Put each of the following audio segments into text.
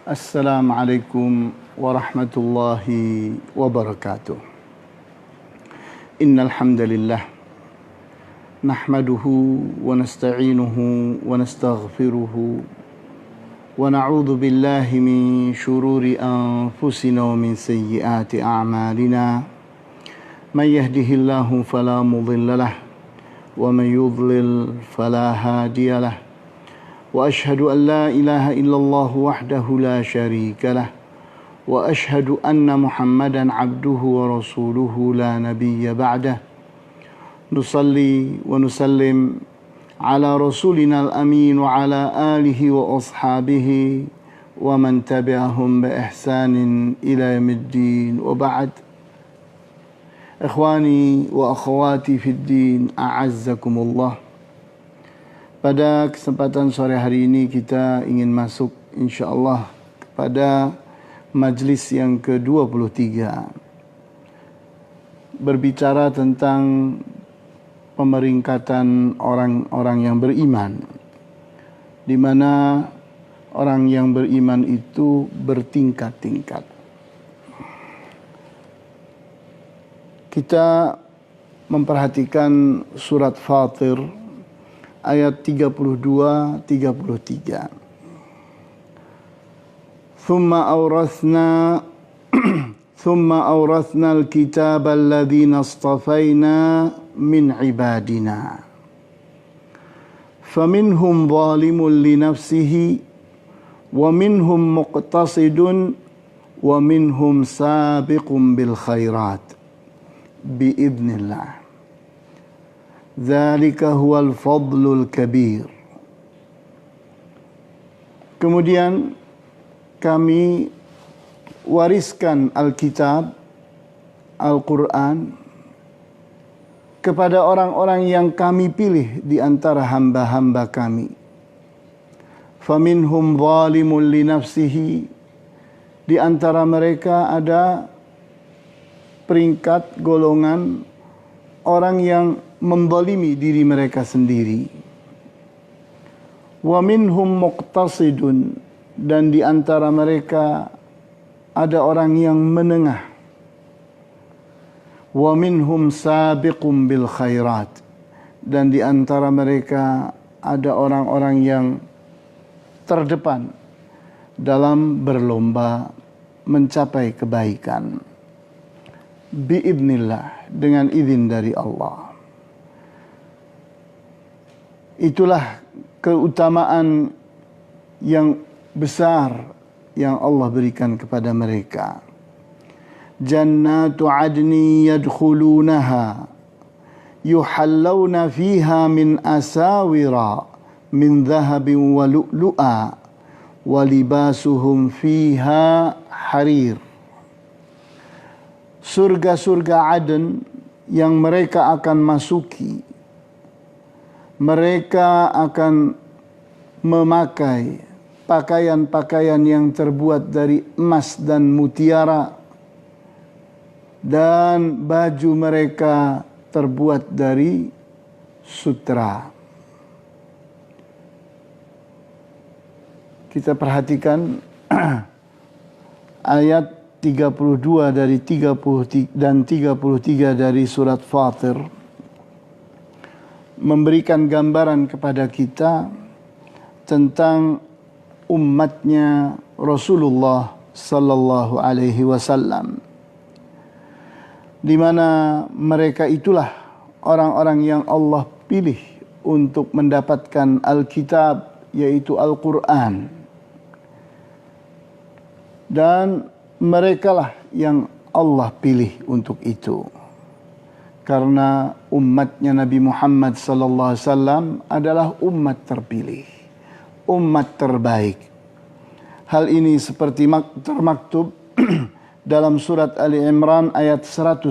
Assalamualaikum warahmatullahi wabarakatuh. Innal hamdalillah nahmaduhu wa nasta'inuhu wa nastaghfiruhu wa na'udzu billahi min shururi anfusina wa min sayyiati a'malina. May yahdihillahu fala mudilla lahu wa may yudlil fala hadiya lahu. وأشهد أن لا إله إلا الله وحده لا شريك له وأشهد أن محمدا عبده ورسوله لا نبي بعده نصلي ونسلم على رسولنا الأمين وعلى آله وأصحابه ومن تبعهم بإحسان إلى يوم الدين وبعد إخواني وأخواتي في الدين أعزكم الله. Pada kesempatan sore hari ini kita ingin masuk insyaAllah kepada majlis yang ke-23. Berbicara tentang pemeringkatan orang-orang yang beriman. Di mana orang yang beriman itu bertingkat-tingkat. Kita memperhatikan surat Fatir ayat 32-33. Thumma awrathna al-kitaba alladhina astafayna min ibadina. Faminhum zalimun li nafsihi wa minhum muqtasidun wa minhum sabiqun bil khairat biidznillah. Dzalika huwal fadlul kabir. Kemudian kami wariskan Alkitab, Al-Quran kepada orang-orang yang kami pilih di antara hamba-hamba kami. Faminhum zalimun li nafsihi. Di antara mereka ada peringkat golongan orang yang menzalimi diri mereka sendiri. Wa minhum muqtasidun, dan di antara mereka ada orang yang menengah. Wa minhum sabiqun bil khairat, dan di antara mereka ada orang-orang yang terdepan dalam berlomba mencapai kebaikan. Biidznillah, dengan izin dari Allah. Itulah keutamaan yang besar yang Allah berikan kepada mereka. Jannatu adni yadkhulunaha yuhallawna fiha min asawira min dhahabin wa lu'lu'a wa libasuhum fiha harir. Surga-surga Aden yang mereka akan masuki, mereka akan memakai pakaian-pakaian yang terbuat dari emas dan mutiara, dan baju mereka terbuat dari sutra. Kita perhatikan ayat 32 dari 30 dan 33 dari surat Fatir memberikan gambaran kepada kita tentang umatnya Rasulullah sallallahu alaihi wasallam, di mana mereka itulah orang-orang yang Allah pilih untuk mendapatkan Alkitab, yaitu Al-Quran, dan merekalah yang Allah pilih untuk itu. Karena umatnya Nabi Muhammad sallallahu alaihi wasallam adalah umat terpilih, umat terbaik. Hal ini seperti termaktub dalam surat Ali Imran ayat 110.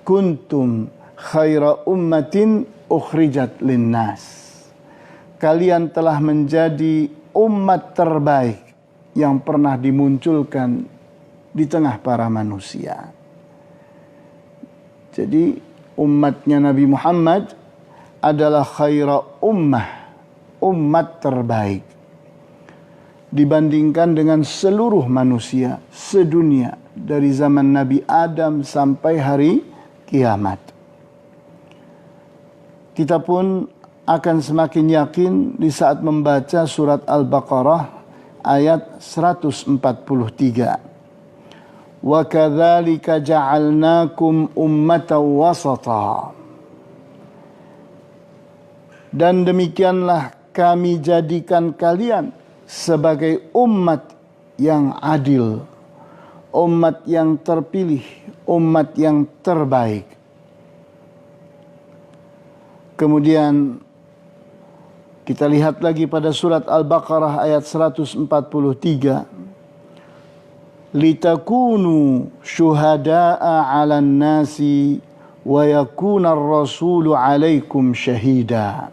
Kuntum khaira ummatin ukhrijat linnas. Kalian telah menjadi umat terbaik yang pernah dimunculkan di tengah para manusia. Jadi umatnya Nabi Muhammad adalah khaira ummah, umat terbaik. dibandingkan dengan seluruh manusia sedunia dari zaman Nabi Adam sampai hari kiamat. Kita pun akan semakin yakin di saat membaca surat Al-Baqarah ayat 143. Wa kadzalika ja'alnakum ummatan wasata. Dan demikianlah kami jadikan kalian sebagai umat yang adil, umat yang terpilih, umat yang terbaik. Kemudian kita lihat lagi pada surat Al-Baqarah ayat 143. Litakunu syuhada'a 'alan nasi wa yakuna ar-rasulu 'alaikum syahida.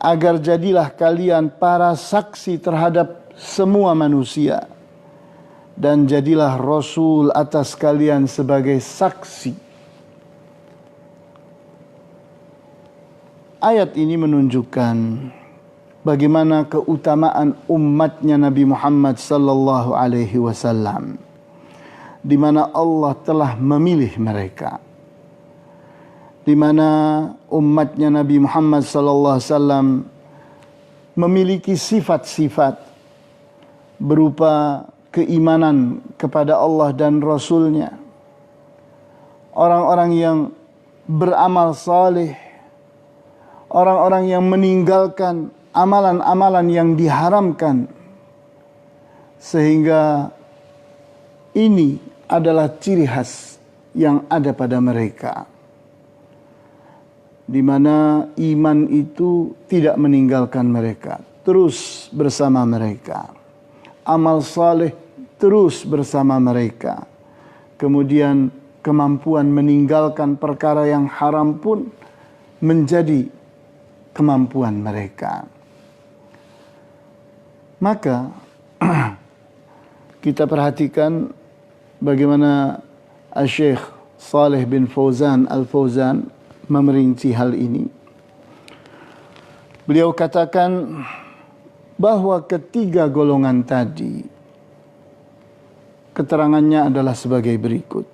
Agar jadilah kalian para saksi terhadap semua manusia, dan jadilah Rasul atas kalian sebagai saksi. Ayat ini menunjukkan bagaimana keutamaan umatnya Nabi Muhammad sallallahu alaihi wasallam, di mana Allah telah memilih mereka, di mana umatnya Nabi Muhammad sallallahu alaihi wasallam memiliki sifat-sifat berupa keimanan kepada Allah dan Rasul-Nya, orang-orang yang beramal saleh, orang-orang yang meninggalkan amalan-amalan yang diharamkan, sehingga ini adalah ciri khas yang ada pada mereka, di mana iman itu tidak meninggalkan mereka, terus bersama mereka. Amal saleh terus bersama mereka. Kemudian kemampuan meninggalkan perkara yang haram pun menjadi kemampuan mereka. Maka kita perhatikan bagaimana Syekh Saleh bin Fauzan Al-Fauzan memerinci hal ini. Beliau katakan bahwa ketiga golongan tadi keterangannya adalah sebagai berikut.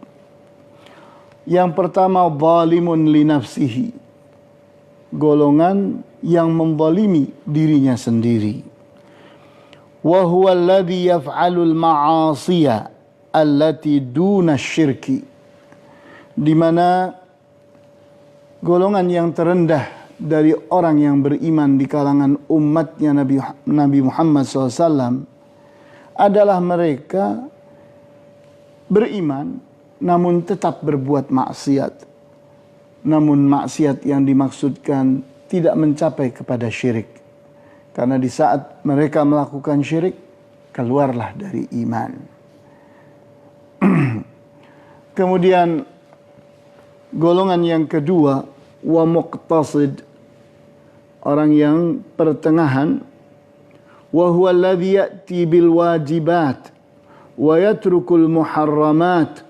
Yang pertama, zalimun li nafsihi, golongan yang menzalimi dirinya sendiri. Wa huwa alladhi yaf'alul ma'asiya allati duna syirki, di mana golongan yang terendah dari orang yang beriman di kalangan umatnya Nabi Muhammad SAW adalah mereka beriman namun tetap berbuat maksiat. Namun maksiat yang dimaksudkan tidak mencapai kepada syirik. Karena di saat mereka melakukan syirik, keluarlah dari iman. Kemudian golongan yang kedua, wa muqtasid, orang yang pertengahan, wa huwa alladhi ya'ti bil wajibat wa yatrukul muharramat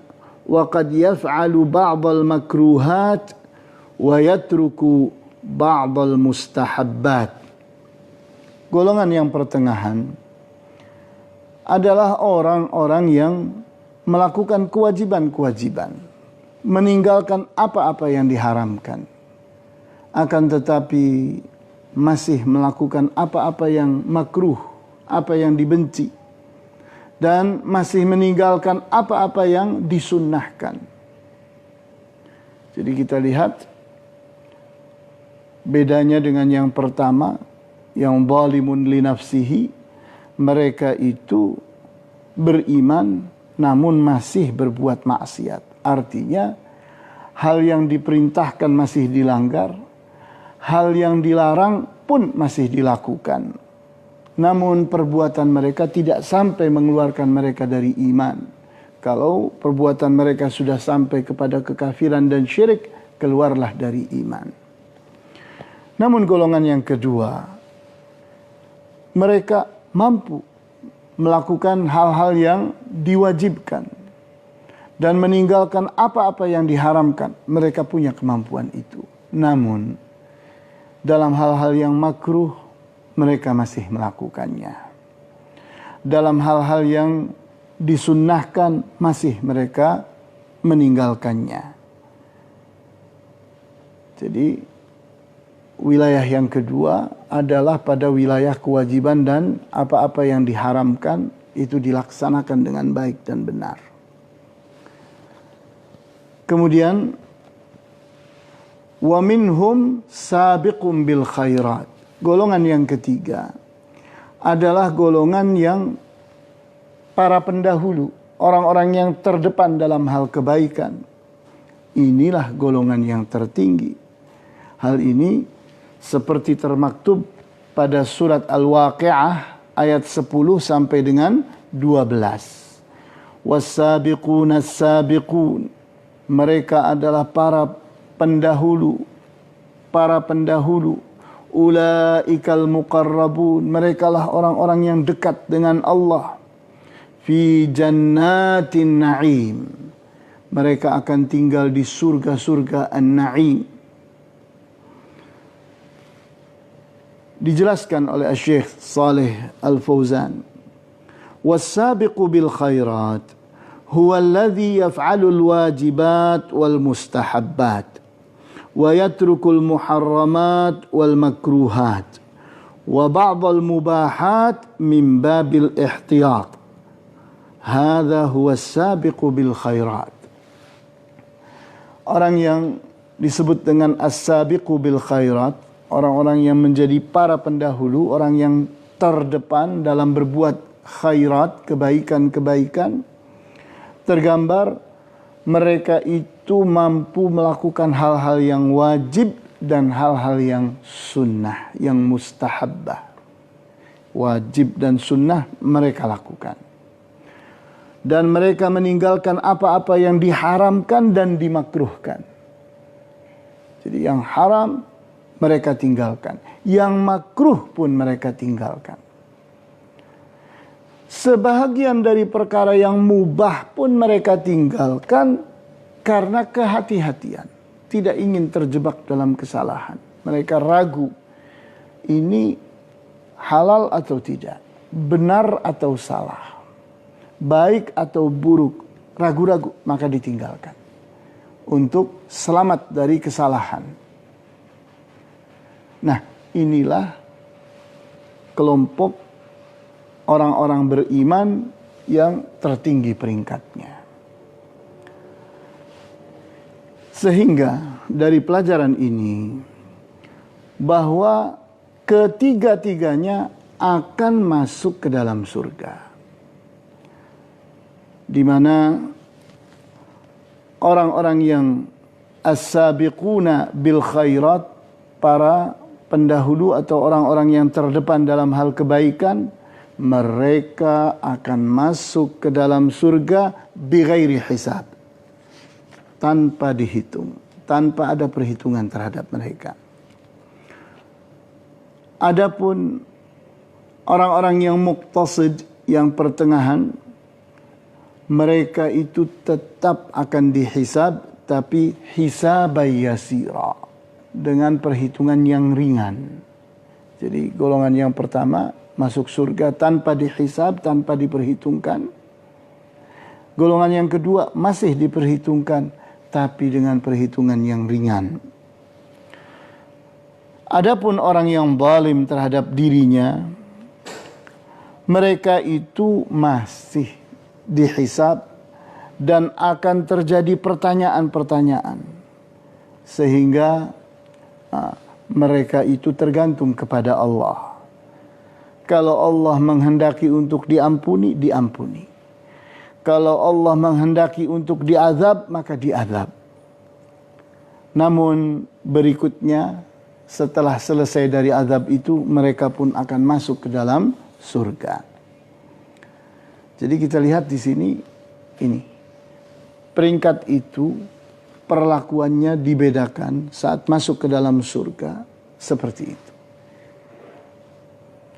wa qad yaf'alu ba'dal makruhat wa yatruku ba'dal mustahabbat. Golongan yang pertengahan adalah orang-orang yang melakukan kewajiban-kewajiban, meninggalkan apa-apa yang diharamkan, akan tetapi masih melakukan apa-apa yang makruh, apa yang dibenci, dan masih meninggalkan apa-apa yang disunnahkan. Jadi kita lihat bedanya dengan yang pertama, yang zalimun li nafsihi, mereka itu beriman namun masih berbuat maksiat. Artinya hal yang diperintahkan masih dilanggar, hal yang dilarang pun masih dilakukan. Namun perbuatan mereka tidak sampai mengeluarkan mereka dari iman. Kalau perbuatan mereka sudah sampai kepada kekafiran dan syirik, keluarlah dari iman. Namun golongan yang kedua, mereka mampu melakukan hal-hal yang diwajibkan dan meninggalkan apa-apa yang diharamkan. Mereka punya kemampuan itu. Namun dalam hal-hal yang makruh, mereka masih melakukannya. dalam hal-hal yang disunnahkan masih mereka meninggalkannya. Jadi wilayah yang kedua adalah pada wilayah kewajiban dan apa-apa yang diharamkan itu dilaksanakan dengan baik dan benar. Kemudian wa minhum sabiqum bil khairat. Golongan yang ketiga adalah golongan yang para pendahulu, orang-orang yang terdepan dalam hal kebaikan. Inilah golongan yang tertinggi. Hal ini seperti termaktub pada surat Al-Waqi'ah ayat 10 sampai dengan 12. Was-sabiquna as-sabiqun. Mereka adalah para pendahulu. Ulaikal muqarrabun. Merekalah orang-orang yang dekat dengan Allah. Fi jannatin na'im. Mereka akan tinggal di surga-surga an-na'im. Dijelaskan oleh Syekh Saleh Al-Fauzan, was-sabiqu bil khairat huwa alladhi yaf'alu al-wajibat wal mustahabbat wa yatruku al-muharramat wal makruhat wa ba'd al-mubahat min babil ihtiyat. Hadha huwa as-sabiqu bil khairat. Orang yang disebut dengan as-sabiqu bil khairat, orang-orang yang menjadi para pendahulu, orang yang terdepan dalam berbuat khairat, kebaikan-kebaikan, tergambar mereka itu mampu melakukan hal-hal yang wajib dan hal-hal yang sunnah, yang mustahabbah. Wajib dan sunnah mereka lakukan. Dan mereka meninggalkan apa-apa yang diharamkan dan dimakruhkan. Jadi yang haram mereka tinggalkan. Yang makruh pun mereka tinggalkan. Sebahagian dari perkara yang mubah pun mereka tinggalkan karena kehati-hatian. Tidak ingin terjebak dalam kesalahan. Mereka ragu. Ini halal atau tidak. Benar atau salah. Baik atau buruk. Ragu-ragu maka ditinggalkan. Untuk selamat dari kesalahan. Nah, inilah kelompok orang-orang beriman yang tertinggi peringkatnya. Sehingga dari pelajaran ini bahwa ketiga-tiganya akan masuk ke dalam surga. Di mana orang-orang yang as-sabiquna bil khairat, para pendahulu atau orang-orang yang terdepan dalam hal kebaikan, mereka akan masuk ke dalam surga bighairi hisab, tanpa dihitung, tanpa ada perhitungan terhadap mereka. Adapun orang-orang yang muqtasid, yang pertengahan, mereka itu tetap akan dihisab, tapi hisabai yasira, dengan perhitungan yang ringan. Jadi golongan yang pertama masuk surga tanpa dihisab, tanpa diperhitungkan. Golongan yang kedua masih diperhitungkan, tapi dengan perhitungan yang ringan. Adapun orang yang zalim terhadap dirinya, mereka itu masih dihisab dan akan terjadi pertanyaan-pertanyaan. Sehingga mereka itu tergantung kepada Allah. Kalau Allah menghendaki untuk diampuni, diampuni. Kalau Allah menghendaki untuk diazab, maka diazab. Namun berikutnya, setelah selesai dari azab itu, mereka pun akan masuk ke dalam surga. Jadi kita lihat di sini, ini peringkat itu perlakuannya dibedakan saat masuk ke dalam surga seperti itu.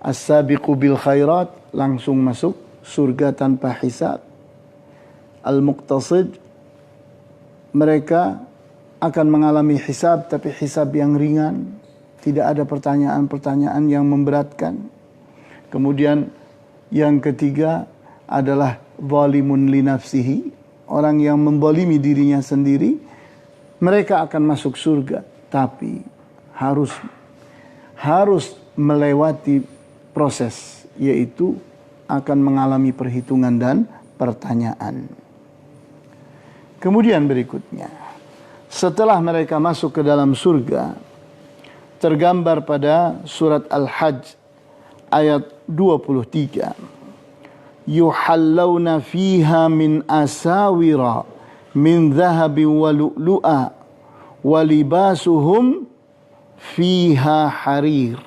As-sabiqu bil khairat, langsung masuk surga tanpa hisab. Al-muqtasid, mereka akan mengalami hisab, tapi hisab yang ringan. Tidak ada pertanyaan-pertanyaan yang memberatkan. Kemudian Yang ketiga adalah zalimun li nafsihi, orang yang membolimi dirinya sendiri. Mereka akan masuk surga, tapi harus melewati proses, yaitu akan mengalami perhitungan dan pertanyaan. Kemudian berikutnya, setelah mereka masuk ke dalam surga, tergambar pada surat Al-Hajj ayat 23. Yuhallawna fiha min asawira min dhahabin wa lu'lu'a wa libasuhum fiha harir.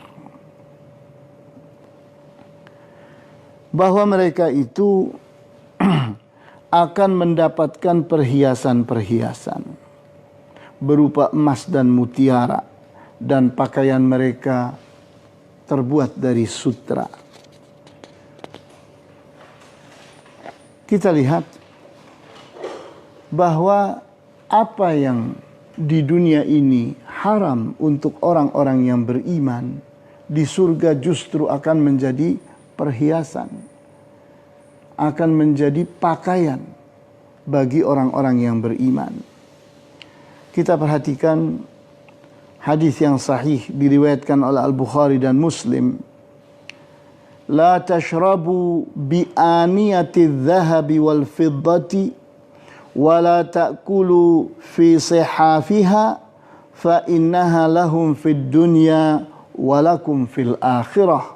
Bahwa mereka itu akan mendapatkan perhiasan-perhiasan berupa emas dan mutiara, dan pakaian mereka terbuat dari sutra. Kita lihat bahwa apa yang di dunia ini haram untuk orang-orang yang beriman, di surga justru akan menjadi perhiasan, akan menjadi pakaian bagi orang-orang yang beriman. Kita perhatikan hadis yang sahih diriwayatkan oleh Al-Bukhari dan Muslim. La tashrabu bi aniyati dhahabi wal fiddati wa la ta'kulu fi sihafiha fa innaha lahum fid dunya wa lakum fil akhirah.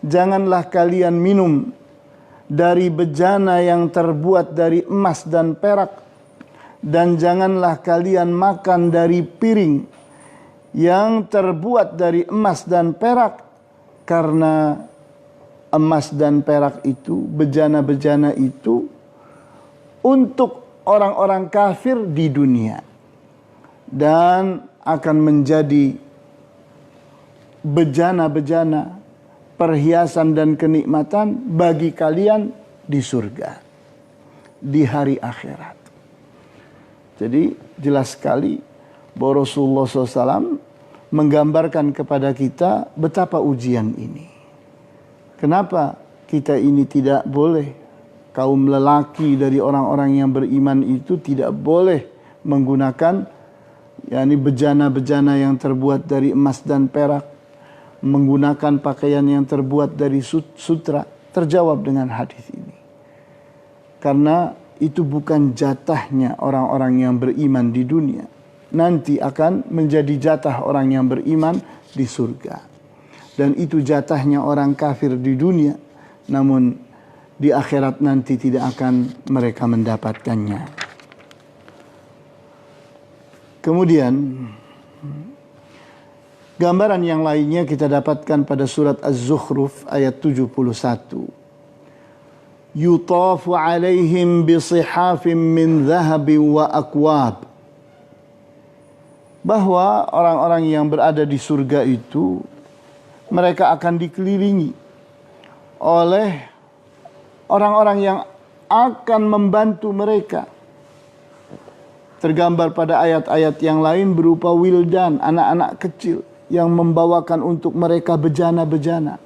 Janganlah kalian minum dari bejana yang terbuat dari emas dan perak, dan janganlah kalian makan dari piring yang terbuat dari emas dan perak, karena emas dan perak itu, bejana-bejana itu untuk orang-orang kafir di dunia, dan akan menjadi bejana-bejana, perhiasan dan kenikmatan bagi kalian di surga, di hari akhirat. Jadi jelas sekali bahwa Rasulullah SAW menggambarkan kepada kita betapa ujian ini. Kenapa kita ini tidak boleh, kaum lelaki dari orang-orang yang beriman itu tidak boleh menggunakan bejana-bejana yang terbuat dari emas dan perak, menggunakan pakaian yang terbuat dari sutra? Terjawab dengan hadis ini. Karena itu bukan jatahnya orang-orang yang beriman di dunia. Nanti akan menjadi jatah orang yang beriman di surga. Dan itu jatahnya orang kafir di dunia. Namun di akhirat nanti tidak akan mereka mendapatkannya. Kemudian gambaran yang lainnya kita dapatkan pada surat Az-Zukhruf ayat 71. Yutafu alaihim bisihafim min dhahabin wa akwab. Bahwa orang-orang yang berada di surga itu, mereka akan dikelilingi oleh orang-orang yang akan membantu mereka. Tergambar pada ayat-ayat yang lain berupa wildan, anak-anak kecil yang membawakan untuk mereka bejana-bejana.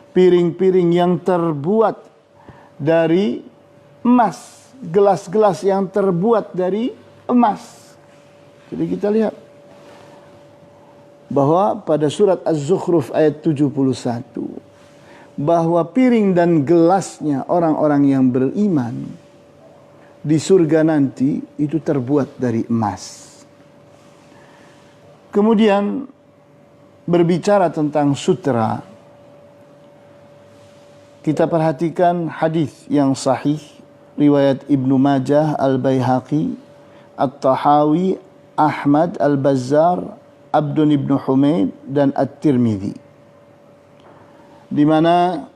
Piring-piring yang terbuat dari emas, gelas-gelas yang terbuat dari emas. Jadi kita lihat bahwa pada surat Az-Zukhruf ayat 71, bahwa piring dan gelasnya orang-orang yang beriman di surga nanti itu terbuat dari emas. Kemudian berbicara tentang sutra, kita perhatikan hadis yang sahih riwayat Ibnu Majah, Al-Baihaqi, At-Tahawi, Ahmad, Al-Bazzar, Abdun ibn Humaid, dan At-Tirmidzi, di mana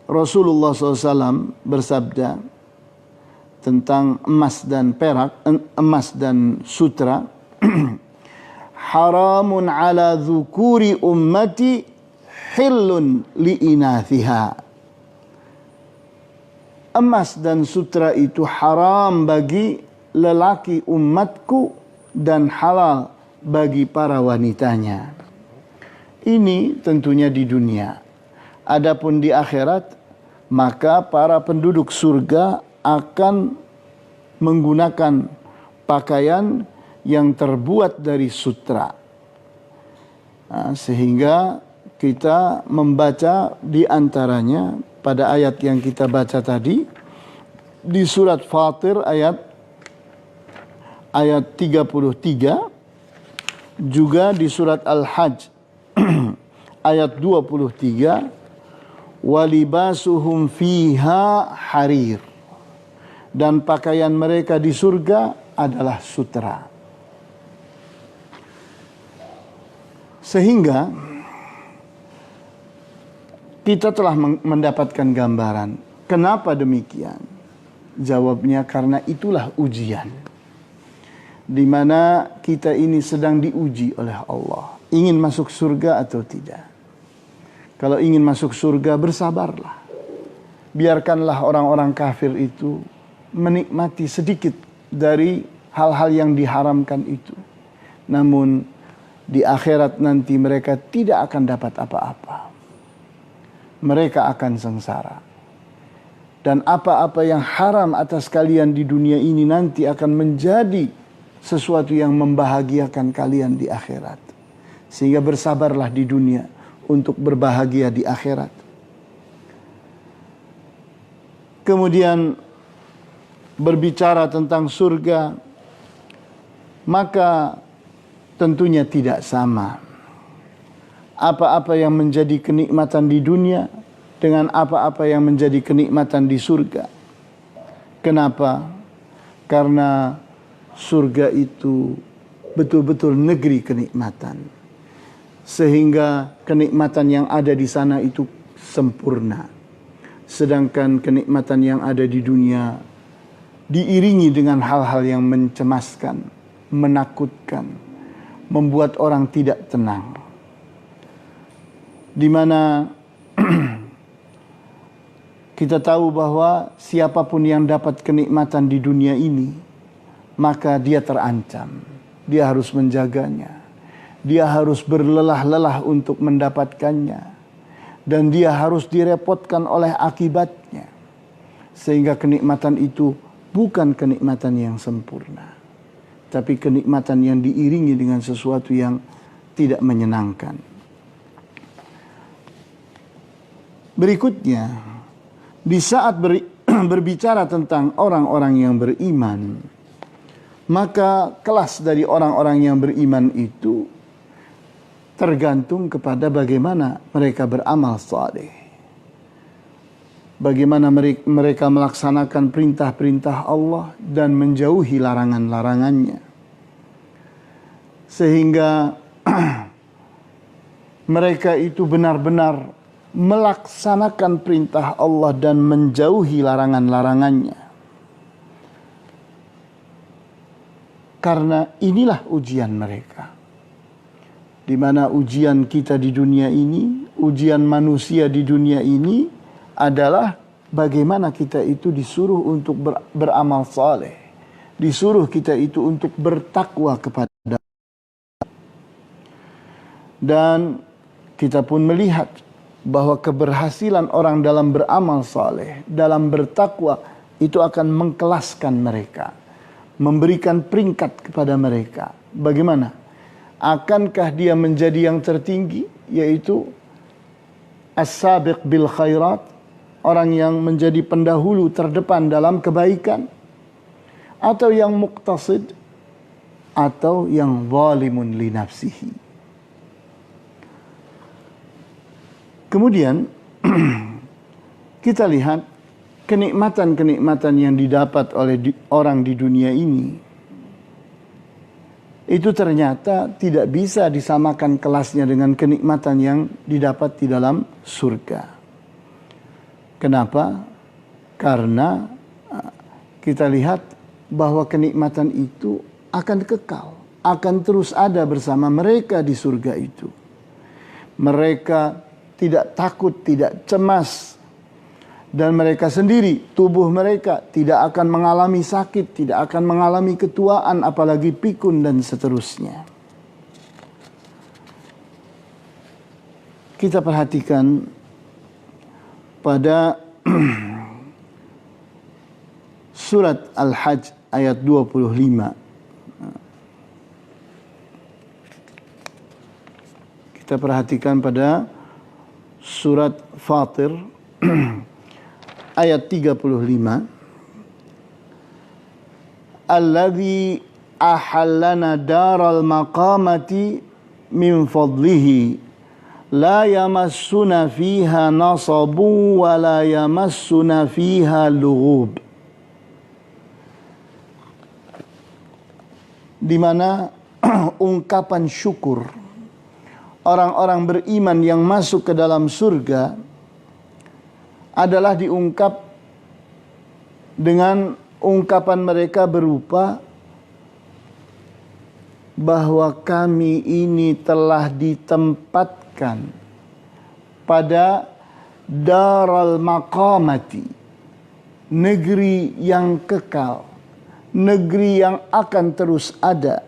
Rasulullah SAW bersabda tentang emas dan perak, emas dan sutra, haramun ala dzukuri ummati hillun liinathiha. Emas dan sutra itu haram bagi lelaki umatku dan halal bagi para wanitanya. Ini tentunya di dunia. Adapun di akhirat, maka para penduduk surga akan menggunakan pakaian yang terbuat dari sutra. Sehingga kita membaca di antaranya pada ayat yang kita baca tadi di surat Fatir ayat 33, juga di surat Al-Hajj ayat 23, walibasuhum fiha harir, dan pakaian mereka di surga adalah sutra. Sehingga kita telah mendapatkan gambaran. Kenapa demikian? Jawabnya karena itulah ujian. Di mana kita ini sedang diuji oleh Allah. Ingin masuk surga atau tidak? Kalau ingin masuk surga, bersabarlah. Biarkanlah orang-orang kafir itu menikmati sedikit dari hal-hal yang diharamkan itu. Namun di akhirat nanti mereka tidak akan dapat apa-apa. Mereka akan sengsara. Dan apa-apa yang haram atas kalian di dunia ini nanti akan menjadi sesuatu yang membahagiakan kalian di akhirat. Sehingga bersabarlah di dunia untuk berbahagia di akhirat. Kemudian berbicara tentang surga, maka tentunya tidak sama. Apa-apa yang menjadi kenikmatan di dunia dengan apa-apa yang menjadi kenikmatan di surga. Kenapa? Karena surga itu betul-betul negeri kenikmatan. Sehingga kenikmatan yang ada di sana itu sempurna. Sedangkan kenikmatan yang ada di dunia diiringi dengan hal-hal yang mencemaskan, menakutkan, membuat orang tidak tenang. Di mana kita tahu bahwa siapapun yang dapat kenikmatan di dunia ini, maka dia terancam. Dia harus menjaganya. Dia harus berlelah-lelah untuk mendapatkannya. Dan dia harus direpotkan oleh akibatnya. Sehingga kenikmatan itu bukan kenikmatan yang sempurna. Tapi kenikmatan yang diiringi dengan sesuatu yang tidak menyenangkan. Berikutnya, di saat berbicara tentang orang-orang yang beriman, maka kelas dari orang-orang yang beriman itu tergantung kepada bagaimana mereka beramal saleh. Bagaimana mereka melaksanakan perintah-perintah Allah dan menjauhi larangan-larangannya. Sehingga mereka itu benar-benar melaksanakan perintah Allah dan menjauhi larangan-larangannya. Karena inilah ujian mereka. Di mana ujian kita di dunia ini, ujian manusia di dunia ini adalah bagaimana kita itu disuruh untuk beramal saleh. Disuruh kita itu untuk bertakwa kepada Allah. Dan kita pun melihat bahwa keberhasilan orang dalam beramal saleh, dalam bertakwa, itu akan mengkelaskan mereka. Memberikan peringkat kepada mereka. Bagaimana? Akankah dia menjadi yang tertinggi, yaitu as-sabiq bil khairat, orang yang menjadi pendahulu terdepan dalam kebaikan, atau yang muqtasid, atau yang zalimun li nafsihi. Kemudian kita lihat kenikmatan-kenikmatan yang didapat oleh orang di dunia ini, itu ternyata tidak bisa disamakan kelasnya dengan kenikmatan yang didapat di dalam surga. Kenapa? Karena kita lihat bahwa kenikmatan itu akan kekal, akan terus ada bersama mereka di surga itu. Mereka tidak takut, tidak cemas. Dan mereka sendiri, tubuh mereka tidak akan mengalami sakit, tidak akan mengalami ketuaan, apalagi pikun dan seterusnya. Kita perhatikan pada surat Al-Hajj ayat 25. Kita perhatikan pada surat Fatir ayat 35. Alladzi ahallana daral maqamati min fadlihi la yamassuna fiha nasabu wa la yamassuna fiha lughub. Di mana ungkapan syukur orang-orang beriman yang masuk ke dalam surga adalah diungkap dengan ungkapan mereka berupa bahwa kami ini telah ditempatkan pada daral maqamati, negeri yang kekal, negeri yang akan terus ada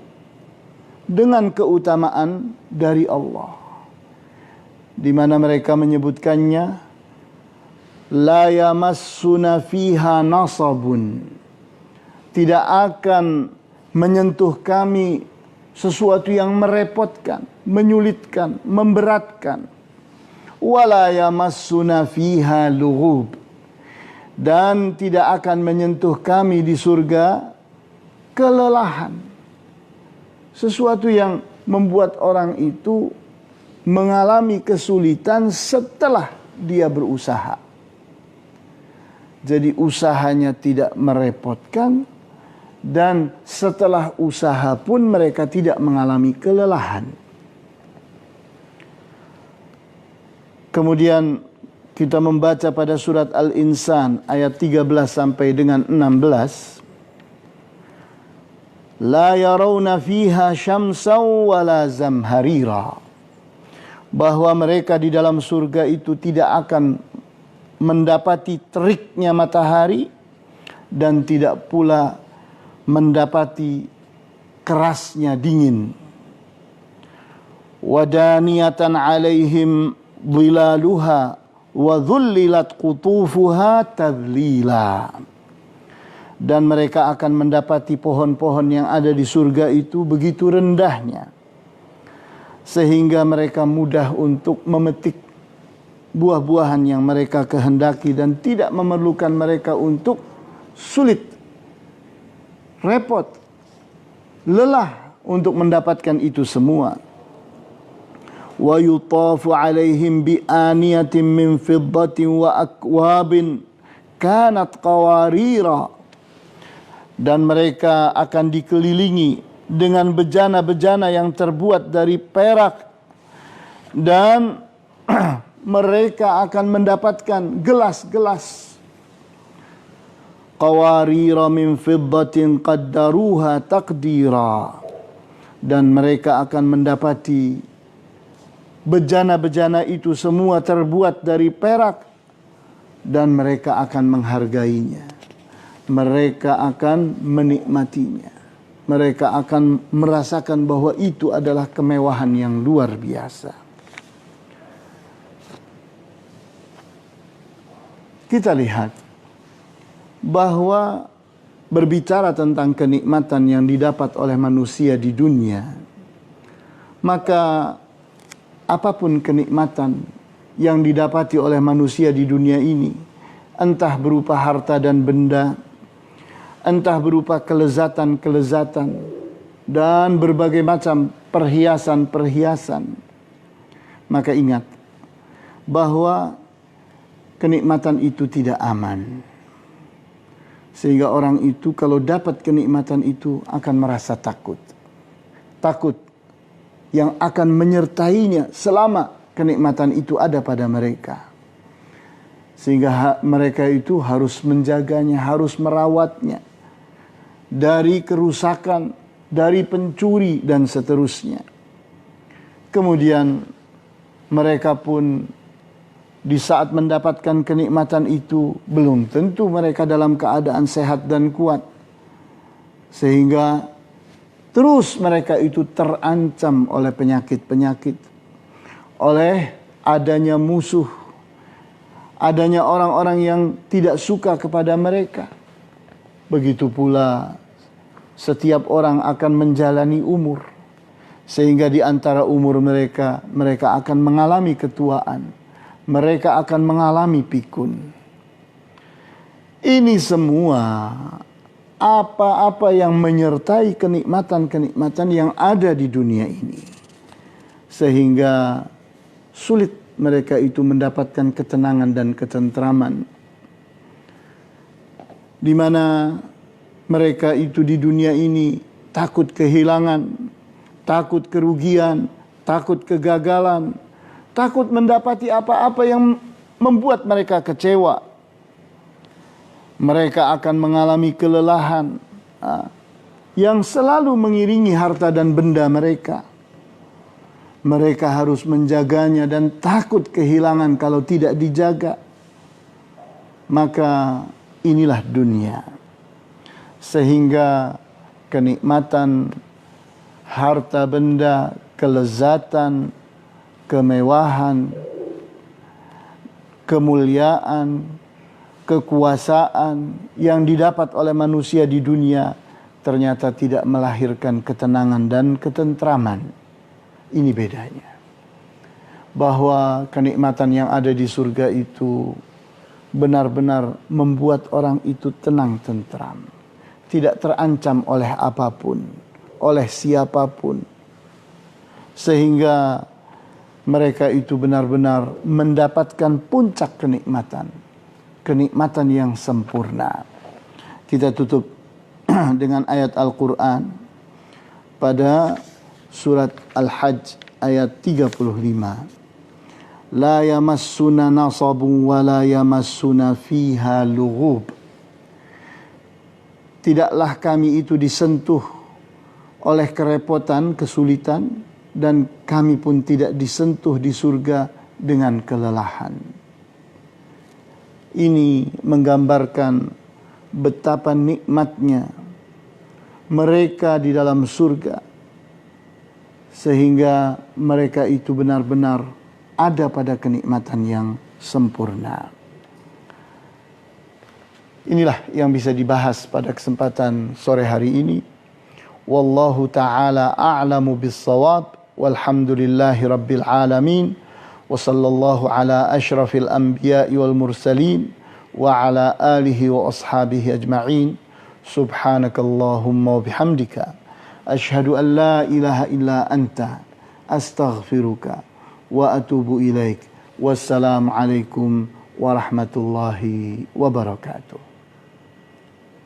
dengan keutamaan dari Allah, di mana mereka menyebutkannya la yamassuna fiha nasabun, tidak akan menyentuh kami sesuatu yang merepotkan, menyulitkan, memberatkan. Wala yamassuna fiha lughub, dan tidak akan menyentuh kami di surga kelelahan, sesuatu yang membuat orang itu mengalami kesulitan setelah dia berusaha. Jadi usahanya tidak merepotkan, dan setelah usaha pun mereka tidak mengalami kelelahan. Kemudian kita membaca pada surat Al-Insan ayat 13 sampai dengan 16. La yarawna fiha syamsan wala zamharira, bahwa mereka di dalam surga itu tidak akan mendapati teriknya matahari dan tidak pula mendapati kerasnya dingin. Wadaniyatan alaihim dhilaluha wa dhullilat qutufuha tadlila, dan mereka akan mendapati pohon-pohon yang ada di surga itu begitu rendahnya sehingga mereka mudah untuk memetik buah-buahan yang mereka kehendaki dan tidak memerlukan mereka untuk sulit, repot, lelah untuk mendapatkan itu semua. Wa yutafu alaihim bi aniyatin min fiddatin wa akwabin kanat qawarira, dan mereka akan dikelilingi dengan bejana-bejana yang terbuat dari perak, dan mereka akan mendapatkan gelas-gelas qawarira min fiddatin qaddaruha taqdira, dan mereka akan mendapati bejana-bejana itu semua terbuat dari perak, dan mereka akan menghargainya, mereka akan menikmatinya, mereka akan merasakan bahwa itu adalah kemewahan yang luar biasa. Kita lihat bahwa berbicara tentang kenikmatan yang didapat oleh manusia di dunia, maka apapun kenikmatan yang didapati oleh manusia di dunia ini, entah berupa harta dan benda, entah berupa kelezatan-kelezatan, dan berbagai macam perhiasan-perhiasan, maka ingat bahwa kenikmatan itu tidak aman. Sehingga orang itu kalau dapat kenikmatan itu akan merasa takut. Takut yang akan menyertainya selama kenikmatan itu ada pada mereka. Sehingga mereka itu harus menjaganya, harus merawatnya dari kerusakan, dari pencuri dan seterusnya. Kemudian mereka pun di saat mendapatkan kenikmatan itu belum tentu mereka dalam keadaan sehat dan kuat, sehingga terus mereka itu terancam oleh penyakit-penyakit, oleh adanya musuh, adanya orang-orang yang tidak suka kepada mereka. Begitu pula setiap orang akan menjalani umur, sehingga di antara umur mereka akan mengalami ketuaan, mereka akan mengalami pikun. Ini semua apa-apa yang menyertai kenikmatan-kenikmatan yang ada di dunia ini, sehingga sulit mereka itu mendapatkan ketenangan dan ketentraman, di mana mereka itu di dunia ini takut kehilangan, takut kerugian, takut kegagalan, takut mendapati apa-apa yang membuat mereka kecewa. Mereka akan mengalami kelelahan yang selalu mengiringi harta dan benda mereka. Mereka harus menjaganya dan takut kehilangan kalau tidak dijaga. Maka inilah dunia. Sehingga kenikmatan, harta benda, kelezatan, kemewahan, kemuliaan, kekuasaan yang didapat oleh manusia di dunia ternyata tidak melahirkan ketenangan dan ketentraman. Ini bedanya. Bahwa kenikmatan yang ada di surga itu benar-benar membuat orang itu tenang tentram, tidak terancam oleh apapun, oleh siapapun, sehingga mereka itu benar-benar mendapatkan puncak kenikmatan, kenikmatan yang sempurna. Kita tutup dengan ayat Al-Quran pada surat Al-Hajj ayat 35. La yamassuna nasabun wa la yamassuna fiha lughub. Tidaklah kami itu disentuh oleh kerepotan, kesulitan, dan kami pun tidak disentuh di surga dengan kelelahan. Ini menggambarkan betapa nikmatnya mereka di dalam surga, sehingga mereka itu benar-benar ada pada kenikmatan yang sempurna. Inilah yang bisa dibahas pada kesempatan sore hari ini. Wallahu ta'ala a'lamu bis-shawab. Walhamdulillahi rabbil alamin. Wa sallallahu ala ashrafil anbiya'i wal mursalin wa ala alihi wa ashabihi ajma'in. Subhanakallahumma wa bihamdika ashhadu an la ilaha illa anta astaghfiruka wa atubu ilaik. Wassalamu alaikum warahmatullahi wabarakatuh.